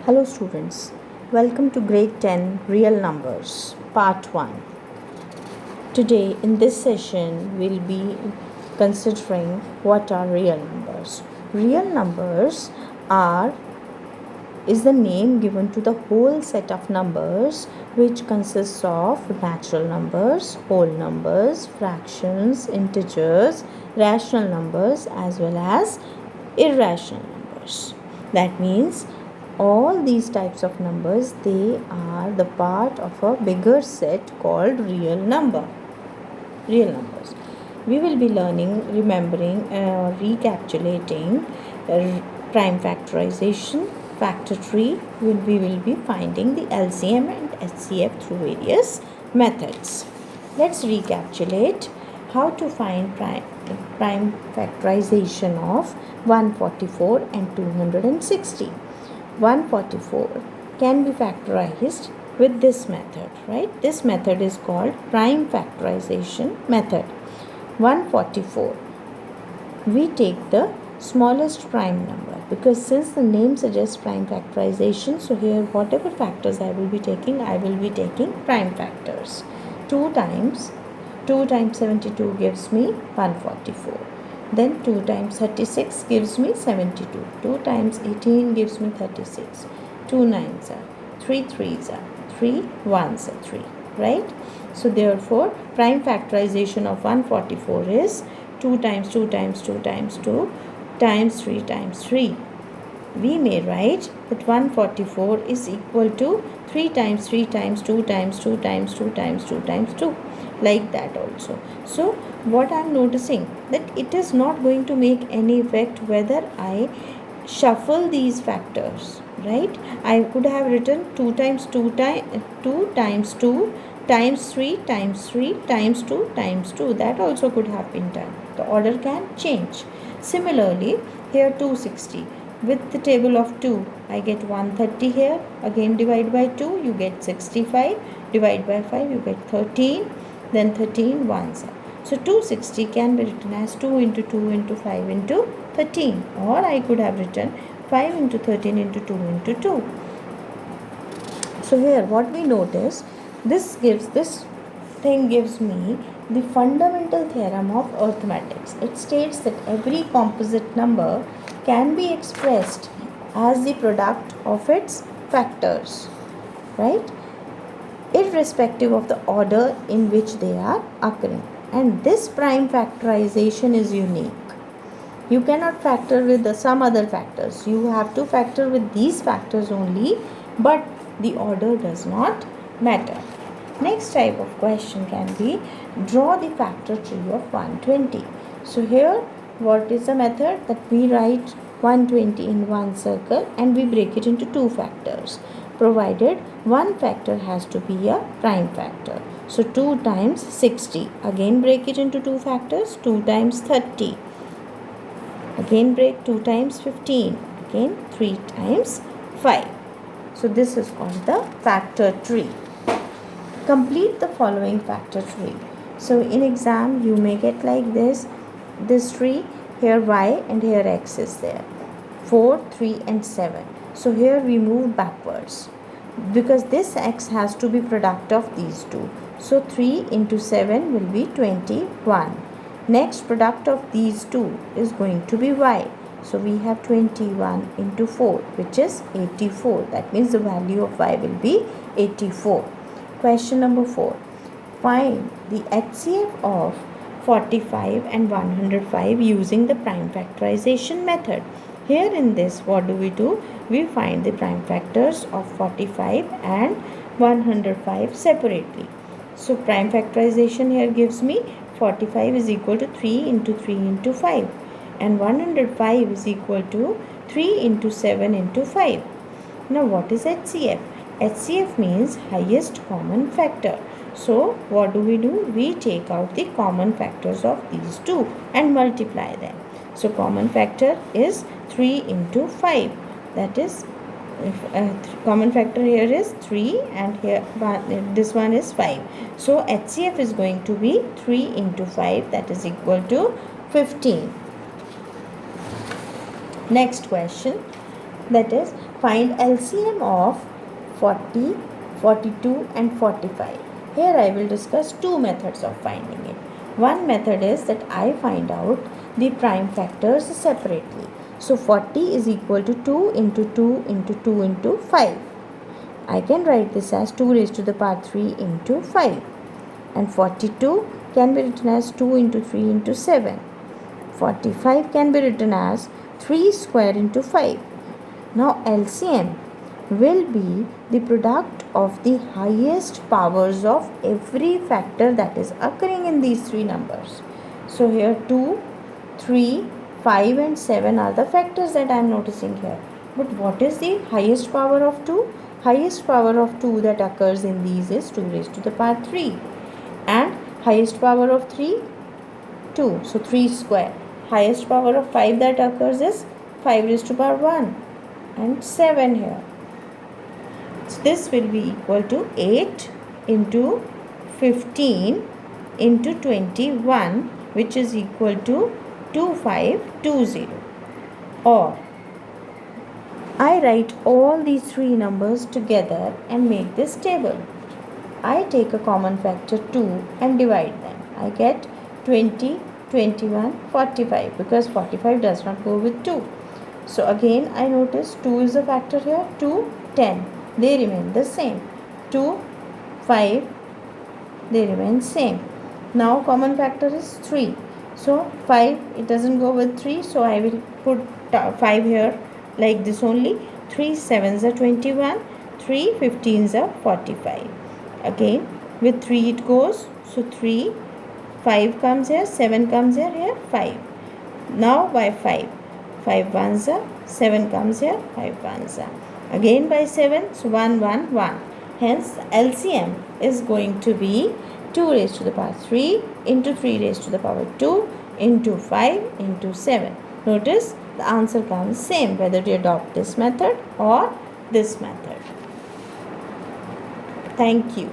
Hello students, welcome to grade 10 real numbers part 1. Today in this session we'll be considering what are real numbers. Real numbers is the name given to the whole set of numbers which consists of natural numbers, whole numbers, fractions, integers, rational numbers as well as irrational numbers. That means all these types of numbers, they are the part of a bigger set called real numbers. We will be learning, remembering, recapitulating prime factorization, factor tree. We will be finding the LCM and HCF through various methods. Let's recapitulate how to find prime factorization of 144 and 260. 144 can be factorized with this method, right? This method is called prime factorization method. 144, we take the smallest prime number because since the name suggests prime factorization, so here whatever factors I will be taking prime factors. 2 times 72 gives me 144. Then 2 times 36 gives me 72. 2 times 18 gives me 36. 2 nines are 3 threes are 3 ones are 3, right? So therefore prime factorization of 144 is 2 times 2 times 2 times 2 times 3 times 3. We may write that 144 is equal to 3 times 3 times 2 times 2 times 2 times 2 times 2, like that also. So what I am noticing that it is not going to make any effect whether I shuffle these factors, right? I could have written 2 times 2 times 2 times 3 times 3 times 2 times 2. That also could have been done. The order can change. Similarly, here 260. With the table of 2, I get 130 here. Again divide by 2, you get 65. Divide by 5, you get 13. Then 13 ones are. So 260 can be written as 2 into 2 into 5 into 13. Or I could have written 5 into 13 into 2 into 2. So here what we notice, this thing gives me the fundamental theorem of arithmetic. It states that every composite number can be expressed as the product of its factors, right? Irrespective of the order in which they are occurring. And this prime factorization is unique. You cannot factor with some other factors. You have to factor with these factors only, but the order does not matter. Next type of question can be draw the factor tree of 120. So here what is the method? That we write 120 in one circle and we break it into two factors, provided one factor has to be a prime factor. So 2 times 60, again break it into two factors, 2 times 30, again break 2 times 15, again 3 times 5. So this is called the factor tree. Complete the following factor tree. So in exam you may get like this tree, here y and here x is there, 4, 3 and 7. So here we move backwards because this x has to be product of these two. So 3 into 7 will be 21. Next product of these two is going to be y. So we have 21 into 4, which is 84. That means the value of y will be 84. Question number 4. Find the HCF of 45 and 105 using the prime factorization method. Here in this, what do? We find the prime factors of 45 and 105 separately. So prime factorization here gives me 45 is equal to 3 into 3 into 5 and 105 is equal to 3 into 7 into 5. Now what is HCF? HCF means highest common factor. So what do? We take out the common factors of these two and multiply them. So common factor is 3 into 5. That is, common factor here is 3 and here this one is 5. So HCF is going to be 3 into 5, that is equal to 15. Next question, that is Find LCM of 40, 42 and 45. Here I will discuss two methods of finding it. One method is that I find out the prime factors separately. So 40 is equal to 2 into 2 into 2 into 5. I can write this as 2 raised to the power 3 into 5. And 42 can be written as 2 into 3 into 7. 45 can be written as 3 square into 5. Now LCM will be the product of the highest powers of every factor that is occurring in these three numbers. So here 2, 3, 5 and 7 are the factors that I am noticing here. But what is the highest power of 2? Highest power of 2 that occurs in these is 2 raised to the power 3. And highest power of 3? 2. So 3 square. Highest power of 5 that occurs is 5 raised to the power 1. And 7 here. So this will be equal to 8 into 15 into 21, which is equal to 2520. Or I write all these three numbers together and make this table. I take a common factor 2 and divide them. I get 20, 21, 45 because 45 does not go with 2. So again I notice 2 is a factor here, 2, 10. They remain the same. 2, 5, they remain same. Now common factor is 3. So 5, it doesn't go with 3. So I will put 5 here like this only. 3 7s are 21. 3 15s are 45. Again with 3 it goes. So 3, 5 comes here, 7 comes here, 5. Now by 5. 5 ones are, 7 comes here, 5 ones are. Again by 7, so 1, 1, 1. Hence LCM is going to be 2 raised to the power 3 into 3 raised to the power 2 into 5 into 7. Notice the answer comes same whether you adopt this method or this method. Thank you.